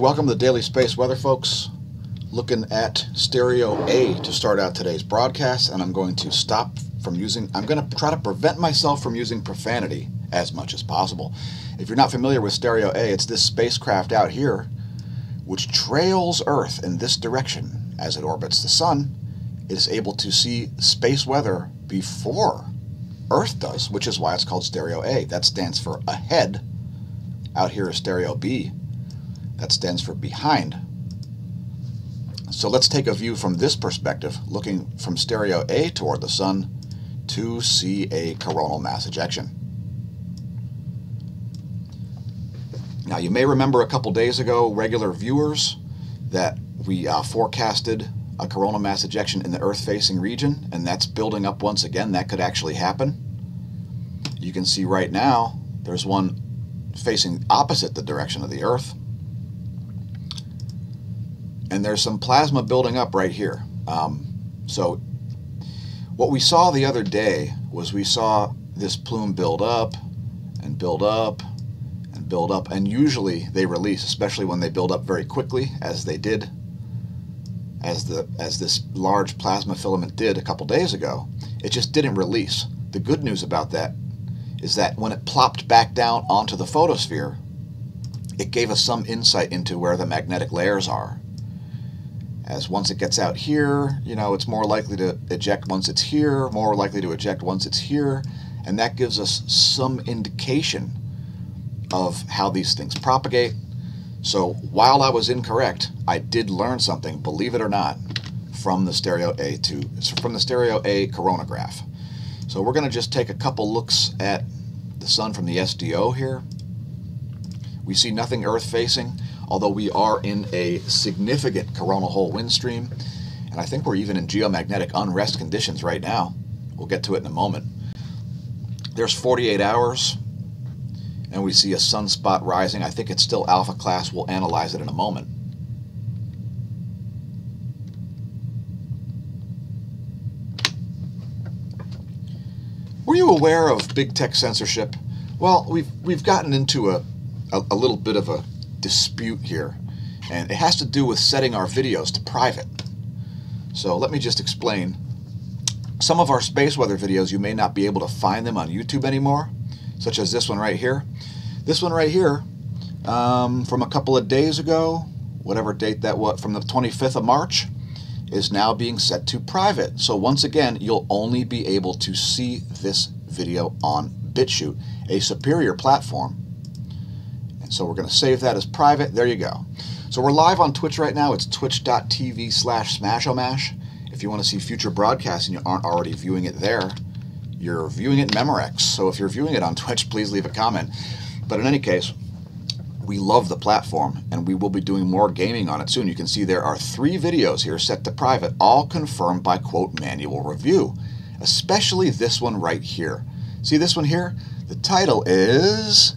welcome to the Daily Space Weather, folks. Looking at Stereo A to start out today's broadcast, and I'm going to try to prevent myself from using profanity as much as possible. If you're not familiar with Stereo A, it's this spacecraft out here which trails Earth in this direction as it orbits the sun. It is able to see space weather before Earth does, which is why it's called Stereo A. That stands for ahead. Out here is Stereo B. That stands for behind. So let's take a view from this perspective, looking from Stereo A toward the sun to see a coronal mass ejection. Now, you may remember a couple days ago, regular viewers, that we forecasted a coronal mass ejection in the Earth-facing region, and that's building up once again. That could actually happen. You can see right now there's one facing opposite the direction of the Earth. And there's some plasma building up right here. So what we saw the other day was we saw this plume build up and build up and build up, and usually they release, especially when they build up very quickly, as they did, as this large plasma filament did a couple days ago. It just didn't release. The good news about that is that when it plopped back down onto the photosphere, it gave us some insight into where the magnetic layers are. As once it gets out here, it's more likely to eject once it's here, more likely to eject once it's here, and that gives us some indication of how these things propagate. So while I was incorrect, I did learn something, believe it or not, from the Stereo A coronagraph. So we're going to just take a couple looks at the sun from the SDO here. We see nothing Earth-facing, although we are in a significant coronal hole wind stream, and I think we're even in geomagnetic unrest conditions right now. We'll get to it in a moment. There's 48 hours, and we see a sunspot rising. I think it's still alpha class. We'll analyze it in a moment. Were you aware of big tech censorship? Well, we've gotten into a little bit of a dispute here, and it has to do with setting our videos to private. So let me just explain. Some of our space weather videos, you may not be able to find them on YouTube anymore, such as this one right here. This one right here, from a couple of days ago, whatever date that was, from the 25th of March, is now being set to private. So once again, you'll only be able to see this video on BitChute, a superior platform. And so we're going to save that as private. There you go. So we're live on Twitch right now. It's twitch.tv/Smashomash. If you want to see future broadcasts and you aren't already viewing it there, you're viewing it in Memorex. So if you're viewing it on Twitch, please leave a comment. But in any case, we love the platform, and we will be doing more gaming on it soon. You can see there are 3 videos here set to private, all confirmed by, quote, manual review, especially this one right here. See this one here? The title is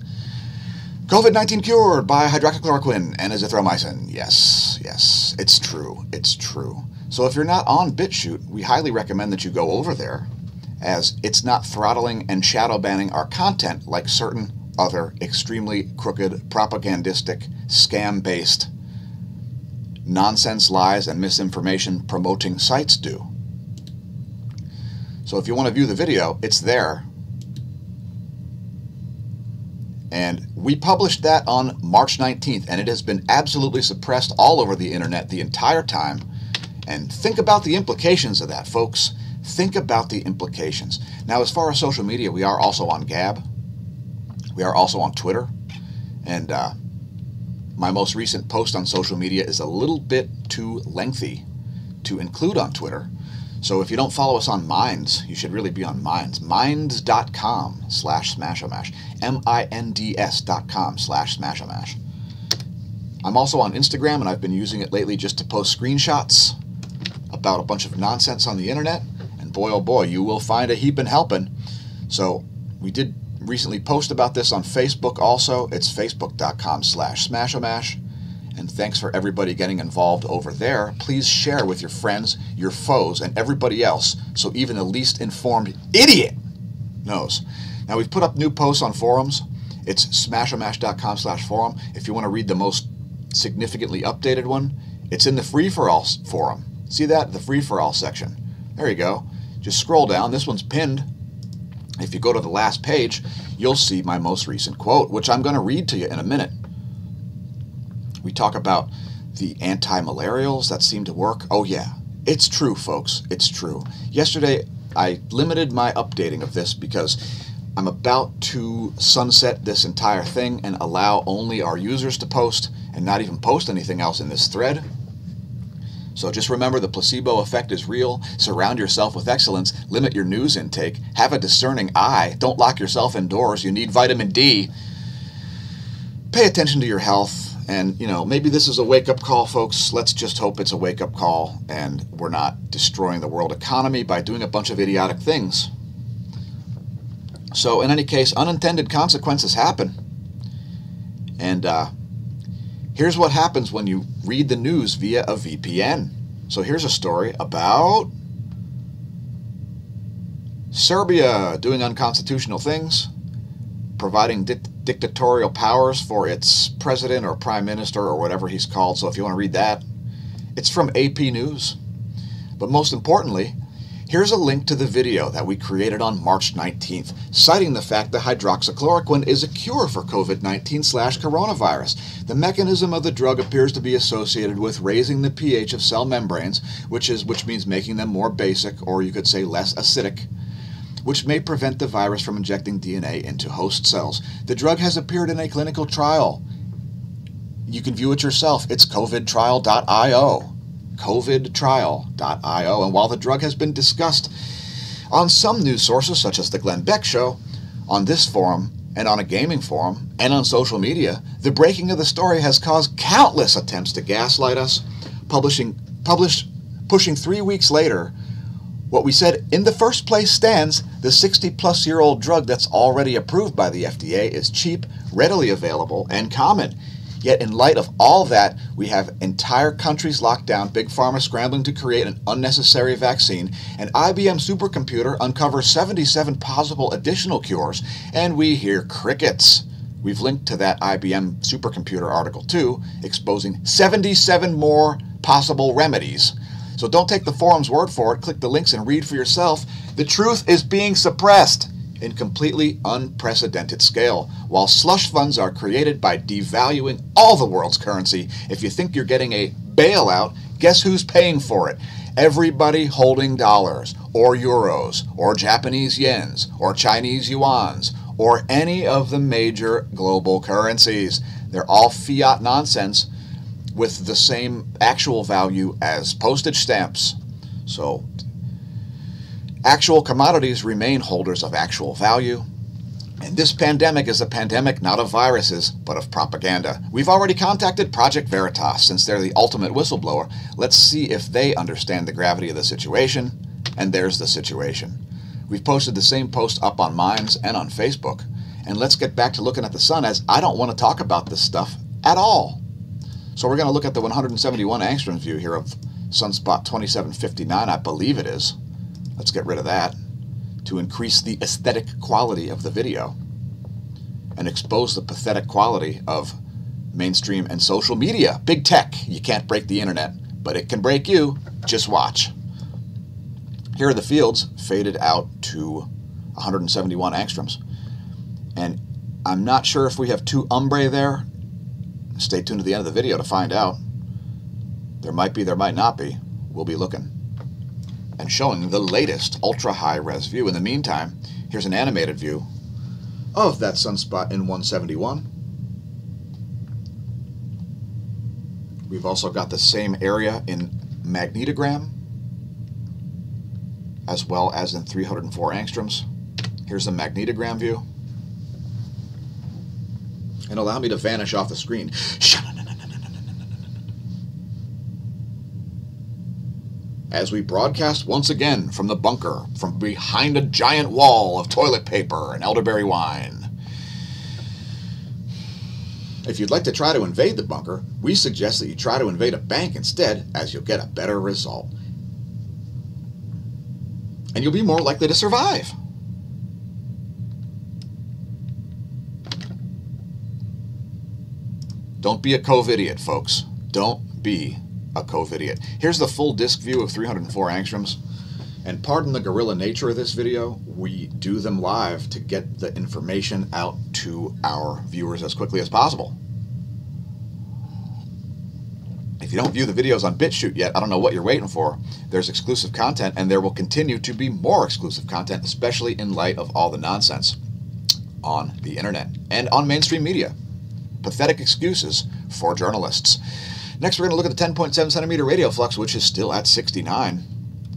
COVID-19 cured by hydroxychloroquine and azithromycin. Yes, yes, it's true. It's true. So if you're not on BitChute, we highly recommend that you go over there, as it's not throttling and shadow banning our content like certain other extremely crooked, propagandistic, scam-based, nonsense, lies, and misinformation promoting sites do. So if you want to view the video, it's there. And we published that on March 19th, and it has been absolutely suppressed all over the internet the entire time. And think about the implications of that, folks. Think about the implications. Now, as far as social media, we are also on Gab. We are also on Twitter. And my most recent post on social media is a little bit too lengthy to include on Twitter. So if you don't follow us on Minds, you should really be on Minds. Minds.com/Smashomash. MINDS.com/Smashomash. I'm also on Instagram, and I've been using it lately just to post screenshots about a bunch of nonsense on the internet. And boy, oh boy, you will find a heapin' helping. So we did recently post about this on Facebook also. It's facebook.com/Smashomash. And thanks for everybody getting involved over there. Please share with your friends, your foes, and everybody else, so even the least informed idiot knows. Now, we've put up new posts on forums. It's smashomash.com/forum. If you want to read the most significantly updated one, it's in the free-for-all forum. See that? The free-for-all section. There you go. Just scroll down. This one's pinned. If you go to the last page, you'll see my most recent quote, which I'm going to read to you in a minute. We talk about the anti-malarials that seem to work. Oh yeah, it's true, folks. It's true. Yesterday, I limited my updating of this because I'm about to sunset this entire thing and allow only our users to post and not even post anything else in this thread. So just remember, the placebo effect is real. Surround yourself with excellence. Limit your news intake. Have a discerning eye. Don't lock yourself indoors. You need vitamin D. Pay attention to your health. And, you know, maybe this is a wake-up call, folks. Let's just hope it's a wake-up call and we're not destroying the world economy by doing a bunch of idiotic things. So in any case, unintended consequences happen. And here's what happens when you read the news via a VPN. So here's a story about Serbia doing unconstitutional things, providing dictatorial powers for its president or prime minister or whatever he's called. So if you want to read that, it's from AP News. But most importantly, here's a link to the video that we created on March 19th, citing the fact that hydroxychloroquine is a cure for COVID-19/coronavirus. The mechanism of the drug appears to be associated with raising the pH of cell membranes, which means making them more basic, or you could say less acidic, which may prevent the virus from injecting DNA into host cells. The drug has appeared in a clinical trial. You can view it yourself. It's covidtrial.io. covidtrial.io. And while the drug has been discussed on some news sources, such as the Glenn Beck Show, on this forum, and on a gaming forum, and on social media, the breaking of the story has caused countless attempts to gaslight us, pushing 3 weeks later. What we said in the first place stands. The 60-plus-year-old drug that's already approved by the FDA is cheap, readily available, and common. Yet in light of all that, we have entire countries locked down, Big Pharma scrambling to create an unnecessary vaccine, and IBM supercomputer uncovers 77 possible additional cures, and we hear crickets. We've linked to that IBM supercomputer article too, exposing 77 more possible remedies. So don't take the forum's word for it. Click the links and read for yourself. The truth is being suppressed in completely unprecedented scale, while slush funds are created by devaluing all the world's currency. If you think you're getting a bailout, guess who's paying for it? Everybody holding dollars, or euros, or Japanese yens, or Chinese yuans, or any of the major global currencies. They're all fiat nonsense with the same actual value as postage stamps. So actual commodities remain holders of actual value. And this pandemic is a pandemic not of viruses, but of propaganda. We've already contacted Project Veritas, since they're the ultimate whistleblower. Let's see if they understand the gravity of the situation. And there's the situation. We've posted the same post up on Minds and on Facebook. And let's get back to looking at the sun, as I don't want to talk about this stuff at all. So we're going to look at the 171 angstroms view here of sunspot 2759, I believe it is. Let's get rid of that to increase the aesthetic quality of the video and expose the pathetic quality of mainstream and social media. Big tech. You can't break the internet, but it can break you. Just watch. Here are the fields faded out to 171 angstroms. And I'm not sure if we have two umbrae there. Stay tuned to the end of the video to find out. There might be, there might not be. We'll be looking and showing the latest ultra high res view. In the meantime, here's an animated view of that sunspot in 171. We've also got the same area in magnetogram as well as in 304 angstroms. Here's the magnetogram view. And allow me to vanish off the screen. As we broadcast once again from the bunker, from behind a giant wall of toilet paper and elderberry wine. If you'd like to try to invade the bunker, we suggest that you try to invade a bank instead, as you'll get a better result. And you'll be more likely to survive. Don't be a COVIDiot, folks. Don't be a COVIDiot. Here's the full disk view of 304 angstroms. And pardon the guerrilla nature of this video, we do them live to get the information out to our viewers as quickly as possible. If you don't view the videos on BitChute yet, I don't know what you're waiting for. There's exclusive content, and there will continue to be more exclusive content, especially in light of all the nonsense on the internet and on mainstream media. Pathetic excuses for journalists. Next, we're going to look at the 10.7 centimeter radial flux, which is still at 69,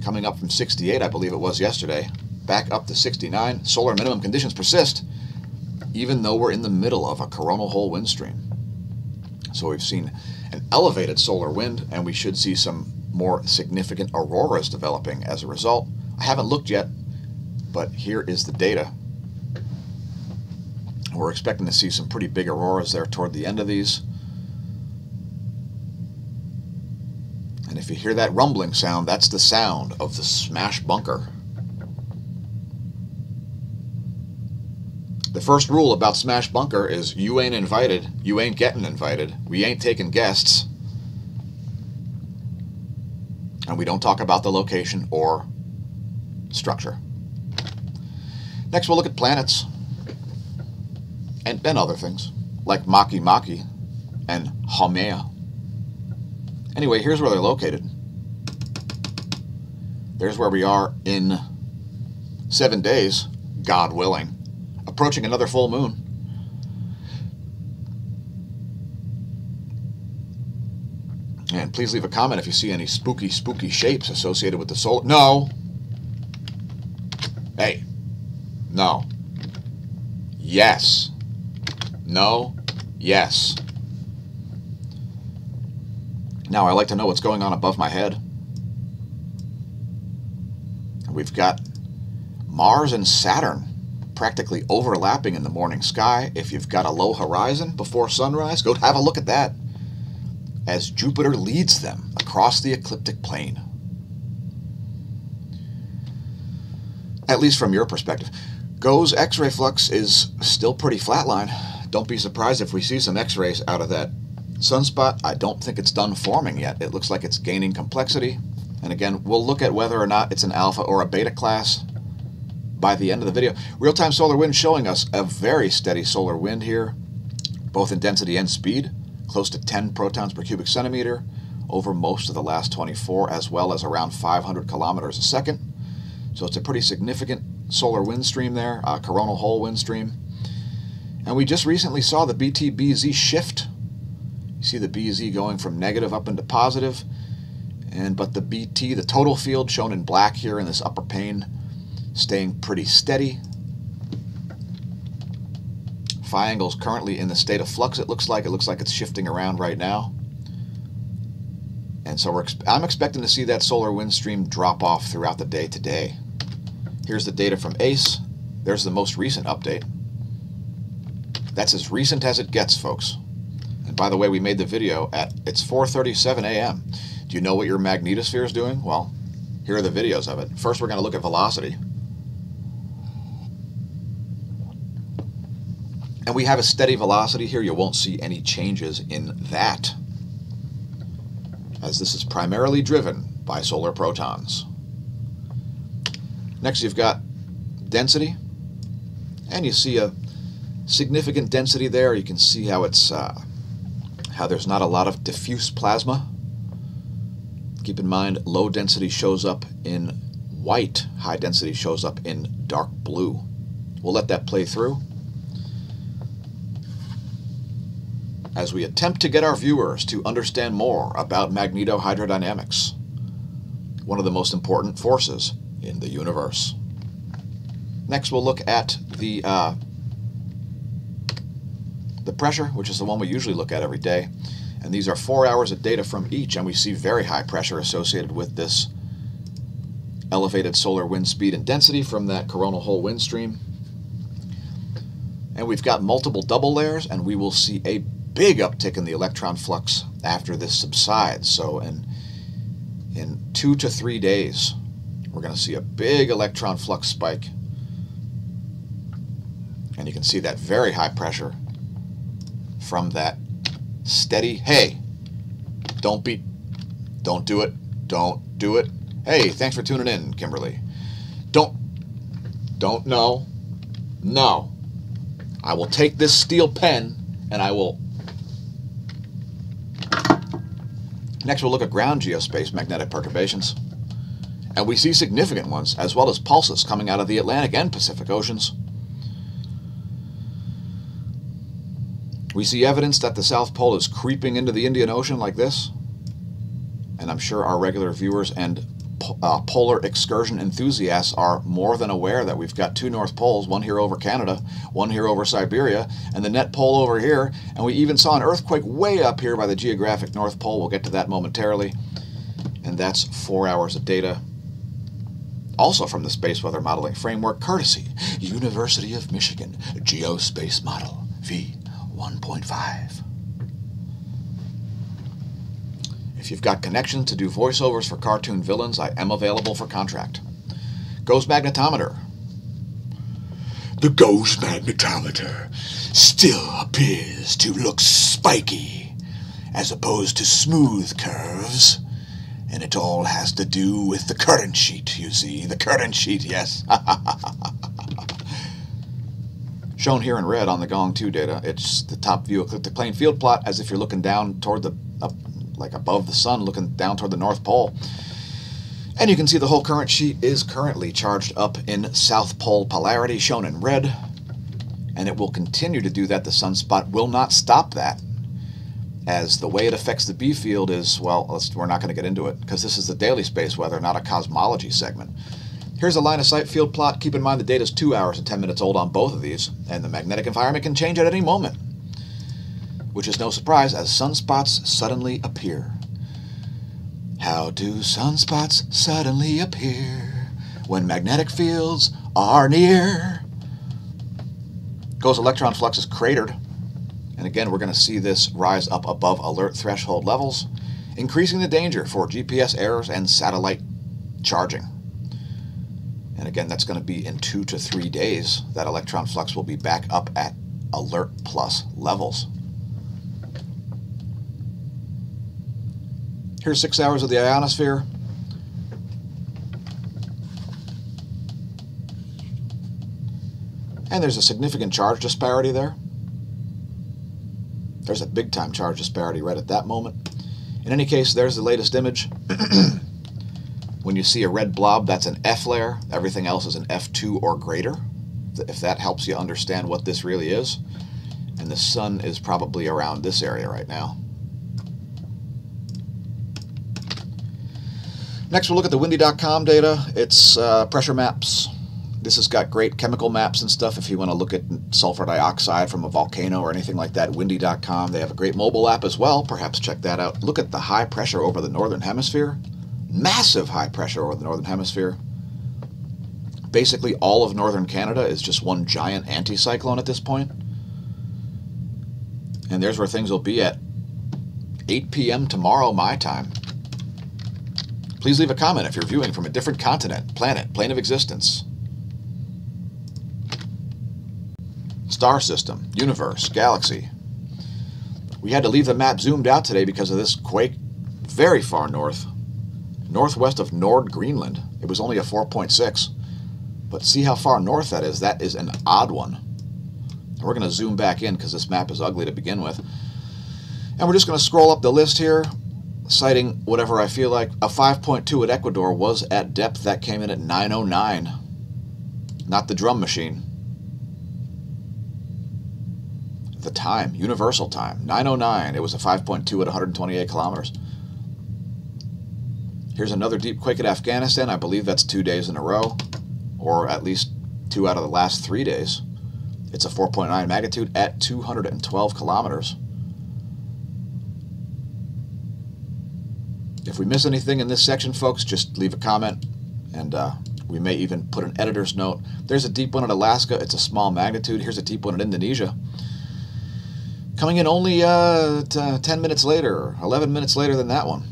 coming up from 68, I believe it was yesterday, back up to 69. Solar minimum conditions persist, even though we're in the middle of a coronal hole wind stream. So we've seen an elevated solar wind, and we should see some more significant auroras developing as a result. I haven't looked yet, but here is the data. We're expecting to see some pretty big auroras there toward the end of these. And if you hear that rumbling sound, that's the sound of the smash bunker. The first rule about smash bunker is you ain't invited, you ain't getting invited, we ain't taking guests, and we don't talk about the location or structure. Next, we'll look at planets and other things like Makemake and Haumea. Anyway, here's where they're located. There's where we are in 7 days, God willing. Approaching another full moon. And please leave a comment if you see any spooky shapes associated with the solar. No. Hey. No. Yes. No. Yes. Now I like to know what's going on above my head. We've got Mars and Saturn practically overlapping in the morning sky. If you've got a low horizon before sunrise, go have a look at that as Jupiter leads them across the ecliptic plane. At least from your perspective. GOES X-ray flux is still pretty flatline. Don't be surprised if we see some X-rays out of that sunspot. I don't think it's done forming yet. It looks like it's gaining complexity. And again, we'll look at whether or not it's an alpha or a beta class by the end of the video. Real-time solar wind showing us a very steady solar wind here, both in density and speed, close to 10 protons per cubic centimeter over most of the last 24, as well as around 500 kilometers a second. So it's a pretty significant solar wind stream there, a coronal hole wind stream. And we just recently saw the BT-BZ shift. You see the BZ going from negative up into positive, but the BT, the total field shown in black here in this upper pane, staying pretty steady. Phi angle's currently in the state of flux, it looks like. It looks like it's shifting around right now. And so I'm expecting to see that solar wind stream drop off throughout the day today. Here's the data from ACE. There's the most recent update. That's as recent as it gets, folks. And by the way, we made the video at, it's 4:37 a.m. Do you know what your magnetosphere is doing? Well, here are the videos of it. First, we're going to look at velocity. And we have a steady velocity here. You won't see any changes in that, as this is primarily driven by solar protons. Next, you've got density, and you see a significant density there. You can see how it's how there's not a lot of diffuse plasma. Keep in mind, low density shows up in white, high density shows up in dark blue. We'll let that play through as we attempt to get our viewers to understand more about magnetohydrodynamics, one of the most important forces in the universe. Next, we'll look at the pressure, which is the one we usually look at every day. And these are 4 hours of data from each, and we see very high pressure associated with this elevated solar wind speed and density from that coronal hole wind stream. And we've got multiple double layers, and we will see a big uptick in the electron flux after this subsides. So in 2 to 3 days, we're going to see a big electron flux spike. And you can see that very high pressure from that steady. Hey, don't do it. Don't do it. Hey, thanks for tuning in, Kimberly. Don't, no. I will take this steel pen and I will... Next, we'll look at ground geospace magnetic perturbations. And we see significant ones, as well as pulses coming out of the Atlantic and Pacific Oceans. We see evidence that the South Pole is creeping into the Indian Ocean like this. And I'm sure our regular viewers and polar excursion enthusiasts are more than aware that we've got two North Poles, one here over Canada, one here over Siberia, and the net pole over here. And we even saw an earthquake way up here by the geographic North Pole. We'll get to that momentarily. And that's 4 hours of data. Also from the Space Weather Modeling Framework, courtesy University of Michigan Geospace Model V1.5. If you've got connections to do voiceovers for cartoon villains, I am available for contract. Ghost magnetometer. The ghost magnetometer still appears to look spiky as opposed to smooth curves. And it all has to do with the current sheet, you see. The current sheet, yes. Shown here in red on the Gong 2 data, it's the top view of the plane field plot as if you're looking down toward the, like above the sun, looking down toward the North Pole. And you can see the whole current sheet is currently charged up in South Pole polarity, shown in red. And it will continue to do that. The sunspot will not stop that, as the way it affects the B field is, well, we're not going to get into it, because this is the daily space weather, not a cosmology segment. Here's a line of sight field plot. Keep in mind the data is 2 hours and 10 minutes old on both of these, and the magnetic environment can change at any moment, which is no surprise as sunspots suddenly appear. How do sunspots suddenly appear when magnetic fields are near? Ghost electron flux is cratered. And again, we're going to see this rise up above alert threshold levels, increasing the danger for GPS errors and satellite charging. And again, that's going to be in 2 to 3 days. That electron flux will be back up at alert plus levels. Here's 6 hours of the ionosphere. And there's a significant charge disparity there. There's a big-time charge disparity right at that moment. In any case, there's the latest image. When you see a red blob, that's an F layer. Everything else is an F2 or greater, if that helps you understand what this really is. And the sun is probably around this area right now. Next, we'll look at the windy.com data. It's pressure maps. This has got great chemical maps and stuff if you want to look at sulfur dioxide from a volcano or anything like that. Windy.com. They have a great mobile app as well. Perhaps check that out. Look at the high pressure over the northern hemisphere. Massive high pressure over the northern hemisphere. Basically, all of northern Canada is just one giant anticyclone at this point. And there's where things will be at 8 p.m. tomorrow, my time. Please leave a comment if you're viewing from a different continent, planet, plane of existence. Star system, universe, galaxy. We had to leave the map zoomed out today because of this quake very far north, northwest of Nord, Greenland. It was only a 4.6, but see how far north that is. That is an odd one. And we're going to zoom back in because this map is ugly to begin with. And we're just going to scroll up the list here, citing whatever I feel like. A 5.2 at Ecuador was at depth. That came in at 909. Not the drum machine. The time, universal time, 909. It was a 5.2 at 128 kilometers. Here's another deep quake at Afghanistan. I believe that's 2 days in a row, or at least 2 out of the last 3 days. It's a 4.9 magnitude at 212 kilometers. If we miss anything in this section, folks, just leave a comment, and we may even put an editor's note. There's a deep one in Alaska. It's a small magnitude. Here's a deep one in Indonesia. Coming in only 10 minutes later, 11 minutes later than that one.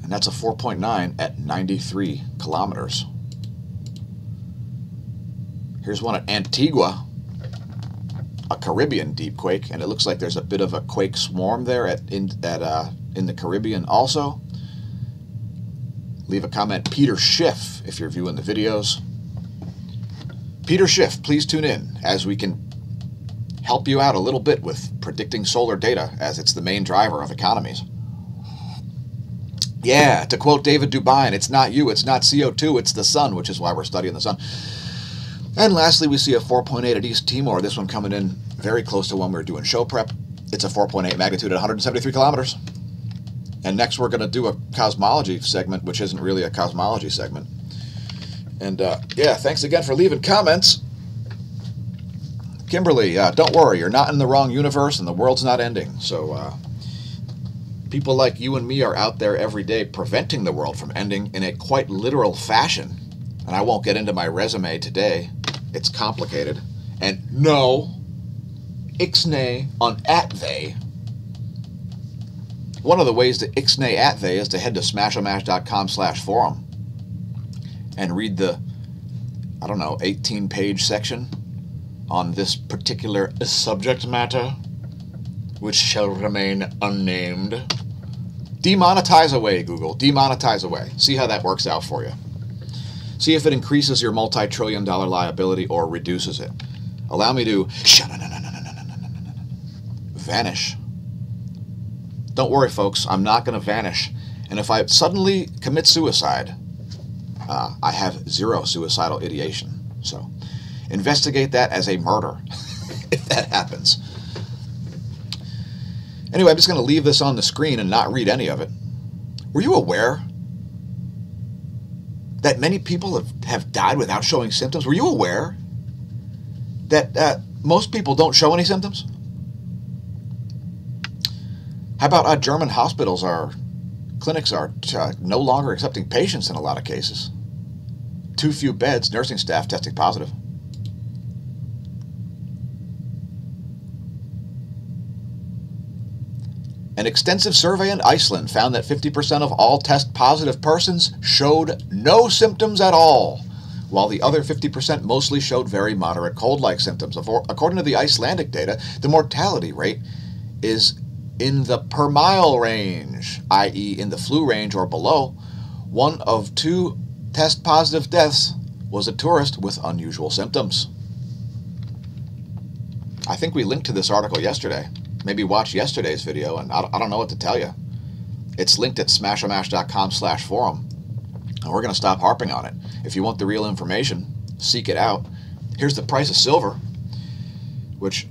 And that's a 4.9 at 93 kilometers. Here's one at Antigua. a Caribbean deep quake, and it looks like there's a bit of a quake swarm there in the Caribbean also. Leave a comment, Peter Schiff, if you're viewing the videos. Peter Schiff, please tune in as we can help you out a little bit with predicting solar data, as it's the main driver of economies. Yeah, to quote David Dubine, it's not you, it's not CO2, it's the sun, which is why we're studying the sun. And lastly, we see a 4.8 at East Timor, this one coming in very close to when we were doing show prep. It's a 4.8 magnitude at 173 kilometers. And next we're going to do a cosmology segment, which isn't really a cosmology segment. And yeah, thanks again for leaving comments. Kimberly, don't worry, you're not in the wrong universe and the world's not ending. So people like you and me are out there every day preventing the world from ending in a quite literal fashion. And I won't get into my resume today. It's complicated. And no, ixnay on atve. One of the ways to ixnay atve is to head to smashomash.com/forum and read the, I don't know, 18-page section on this particular subject matter, which shall remain unnamed. Demonetize away, Google. Demonetize away. See how that works out for you. See if it increases your multi-trillion-dollar liability or reduces it. Allow me to vanish. Don't worry, folks. I'm not going to vanish. And if I suddenly commit suicide, I have zero suicidal ideation. So investigate that as a murder if that happens. Anyway, I'm just going to leave this on the screen and not read any of it. Were you aware that many people have died without showing symptoms? Were you aware that most people don't show any symptoms? How about German hospitals clinics are no longer accepting patients in a lot of cases. Too few beds, nursing staff testing positive. An extensive survey in Iceland found that 50% of all test-positive persons showed no symptoms at all, while the other 50% mostly showed very moderate cold-like symptoms. According to the Icelandic data, the mortality rate is in the per mile range, i.e. in the flu range or below. One of 2 test-positive deaths was a tourist with unusual symptoms. I think we linked to this article yesterday. Maybe watch yesterday's video, and I don't know what to tell you. It's linked at smashomash.com/forum, and we're going to stop harping on it. If you want the real information, seek it out. Here's the price of silver, which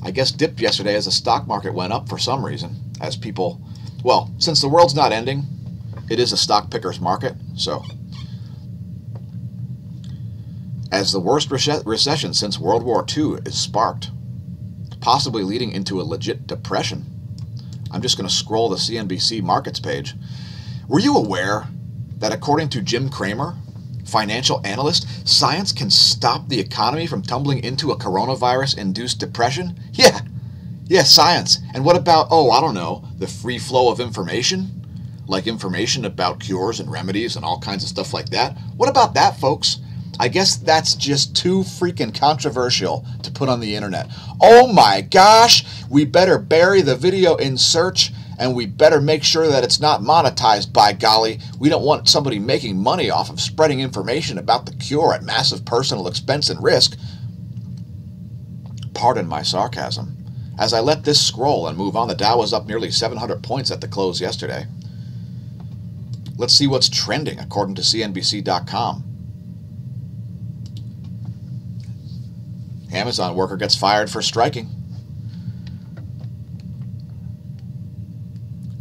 I guess dipped yesterday as the stock market went up for some reason, as people, well, since the world's not ending, it is a stock picker's market, so as the worst recession since World War II is sparked, possibly leading into a legit depression. I'm just going to scroll the CNBC markets page. Were you aware that according to Jim Cramer, financial analyst, science can stop the economy from tumbling into a coronavirus-induced depression? Yeah, science. And what about, I don't know, the free flow of information? Like information about cures and remedies and all kinds of stuff like that? What about that, folks? I guess that's just too freaking controversial to put on the internet. Oh my gosh, we better bury the video in search, and we better make sure that it's not monetized, by golly. We don't want somebody making money off of spreading information about the cure at massive personal expense and risk. Pardon my sarcasm. As I let this scroll and move on, the Dow was up nearly 700 points at the close yesterday. Let's see what's trending according to CNBC.com. Amazon worker gets fired for striking.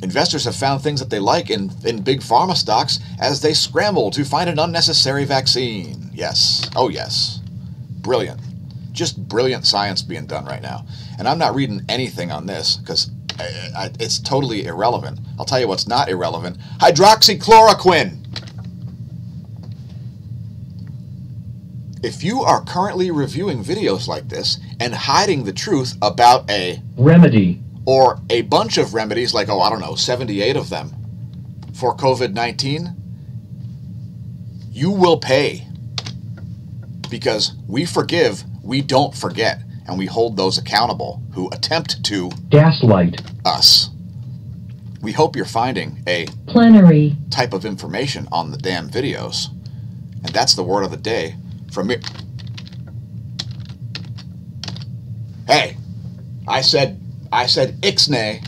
Investors have found things that they like in big pharma stocks as they scramble to find an unnecessary vaccine. Yes. Oh, yes. Brilliant. Just brilliant science being done right now. And I'm not reading anything on this because it's totally irrelevant. I'll tell you what's not irrelevant. Hydroxychloroquine. If you are currently reviewing videos like this and hiding the truth about a remedy or a bunch of remedies, like, I don't know, 78 of them for COVID-19, you will pay, because we forgive We don't forget, and we hold those accountable who attempt to gaslight us. We hope you're finding a plenary type of information on the damn videos. And that's the word of the day from me. Hey, I said ixnay.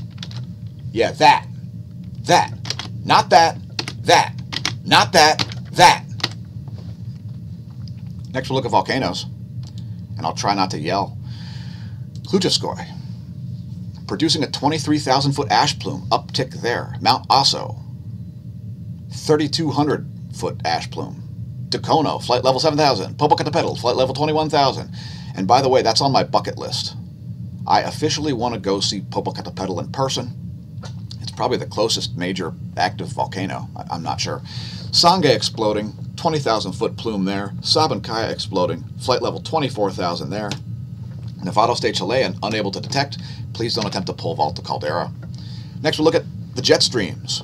Yeah, that. Not that. Not that. Next we'll look at volcanoes. And I'll try not to yell. Klyuchskoye, producing a 23,000 foot ash plume, uptick there. Mount Aso, 3,200 foot ash plume. Tukono, flight level 7,000. Popocatépetl, flight level 21,000. And by the way, that's on my bucket list. I officially want to go see Popocatépetl in person. It's probably the closest major active volcano. I'm not sure. Sangay exploding, 20,000 foot plume there. Sabancaya exploding, flight level 24,000 there. Nevado State Chilean, unable to detect. Please don't attempt to pole vault the caldera. Next, we'll look at the jet streams.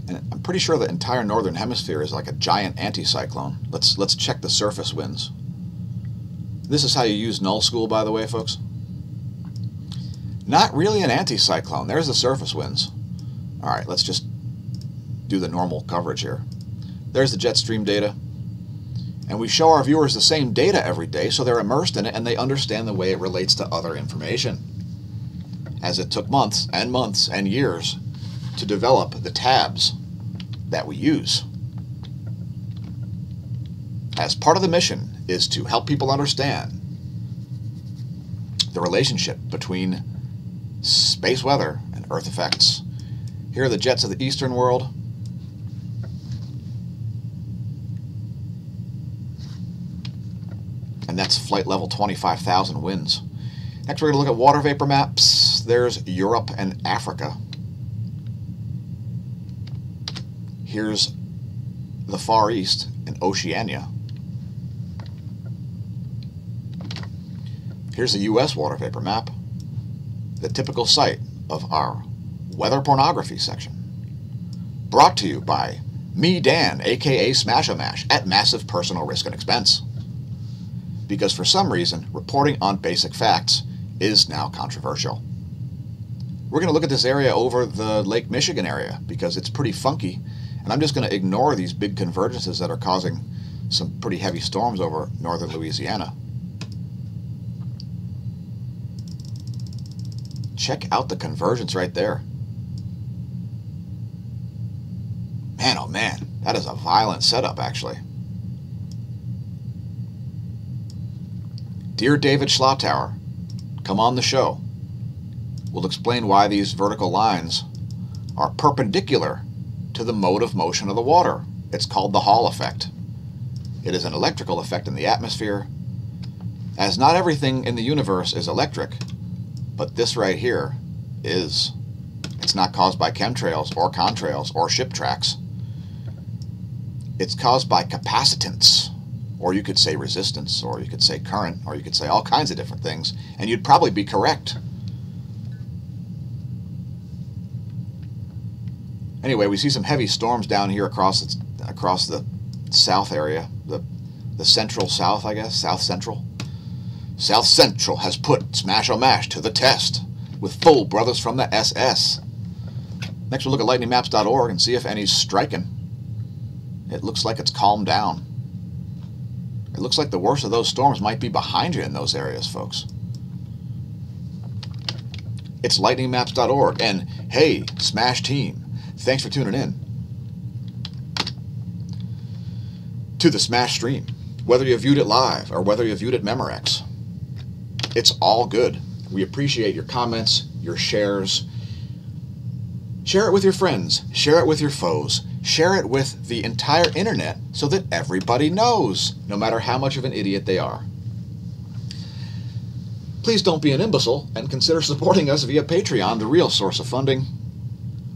And I'm pretty sure the entire northern hemisphere is like a giant anticyclone. Let's check the surface winds. This is how you use null school, by the way, folks. Not really an anticyclone. There's the surface winds. All right, let's just do the normal coverage here. There's the jet stream data. And we show our viewers the same data every day, so they're immersed in it and they understand the way it relates to other information. As it took months and years to develop the tabs that we use. As part of the mission is to help people understand the relationship between space weather and Earth effects. Here are the jets of the eastern world. And that's flight level 25,000 winds. Next, we're going to look at water vapor maps. There's Europe and Africa. Here's the Far East and Oceania. Here's the U.S. water vapor map, the typical site of our weather pornography section. Brought to you by me, Dan, aka Smash-O-Mash, at massive personal risk and expense. Because for some reason, reporting on basic facts is now controversial. We're going to look at this area over the Lake Michigan area because it's pretty funky, and I'm just going to ignore these big convergences that are causing some pretty heavy storms over northern Louisiana. Check out the convergence right there. Man, oh man, that is a violent setup actually. Dear David Schlotauer, come on the show. We'll explain why these vertical lines are perpendicular to the mode of motion of the water. It's called the Hall effect. It is an electrical effect in the atmosphere, as not everything in the universe is electric, but this right here is. It's not caused by chemtrails or contrails or ship tracks. It's caused by capacitance. Or you could say resistance, or you could say current, or you could say all kinds of different things, and you'd probably be correct. Anyway, we see some heavy storms down here across the south area, the central south, I guess, south central. South Central has put Smash-O-Mash to the test with full brothers from the SS. Next, we'll look at lightningmaps.org and see if any's striking. It looks like it's calmed down. It looks like the worst of those storms might be behind you in those areas, folks. It's lightningmaps.org, and hey, Smash team, thanks for tuning in to the Smash stream. Whether you viewed it live or whether you viewed it Memorex, it's all good. We appreciate your comments, your shares. Share it with your friends. Share it with your foes. Share it with the entire internet so that everybody knows, no matter how much of an idiot they are. Please don't be an imbecile and consider supporting us via Patreon, the real source of funding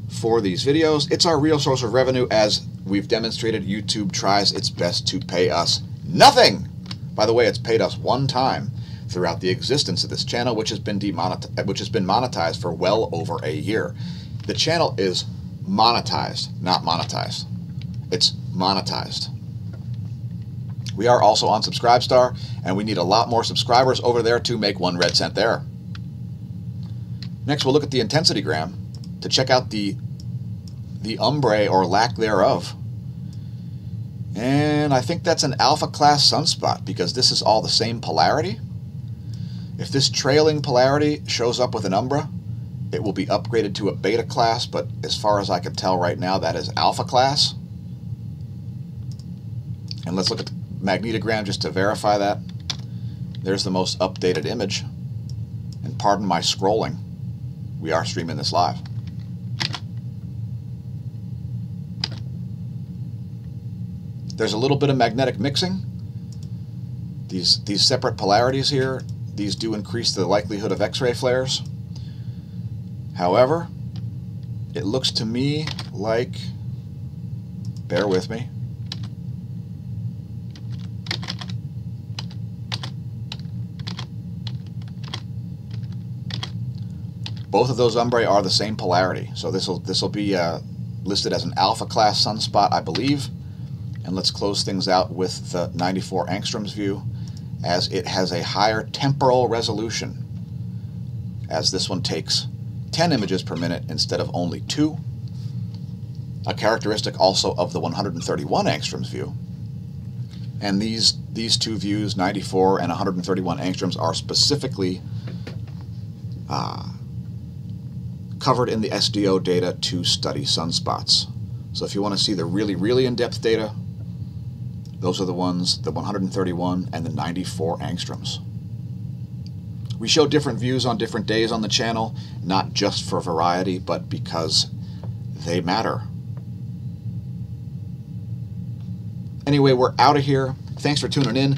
for these videos. It's our real source of revenue. As we've demonstrated, YouTube tries its best to pay us nothing. By the way, it's paid us one time throughout the existence of this channel, which has been monetized for well over a year. The channel is monetized, not monetized. It's monetized. We are also on Subscribestar, and we need a lot more subscribers over there to make 1 red cent there. Next, we'll look at the intensitygram to check out the ombre or lack thereof. And I think that's an alpha class sunspot because this is all the same polarity. If this trailing polarity shows up with an umbra, it will be upgraded to a beta class, but as far as I can tell right now, that is alpha class. And let's look at the magnetogram just to verify that. There's the most updated image. And pardon my scrolling. We are streaming this live. There's a little bit of magnetic mixing. These separate polarities here, these do increase the likelihood of X-ray flares. However, it looks to me like, bear with me, both of those umbrae are the same polarity. So this will be listed as an alpha class sunspot, I believe. And let's close things out with the 94 angstroms view, as it has a higher temporal resolution, as this one takes 10 images per minute instead of only 2. A characteristic also of the 131 angstroms view. And these two views, 94 and 131 angstroms, are specifically covered in the SDO data to study sunspots. So if you want to see the really, really in-depth data, those are the ones, the 131 and the 94 angstroms. We show different views on different days on the channel, not just for variety, but because they matter. Anyway, we're out of here. Thanks for tuning in.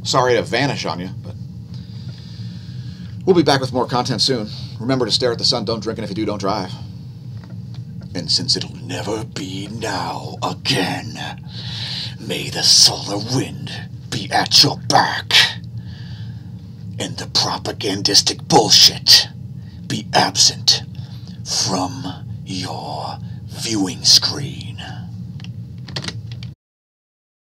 Sorry to vanish on you, but we'll be back with more content soon. Remember to stare at the sun, don't drink, and if you do, don't drive. And since it'll never be now again, may the solar wind be at your back, and the propagandistic bullshit be absent from your viewing screen.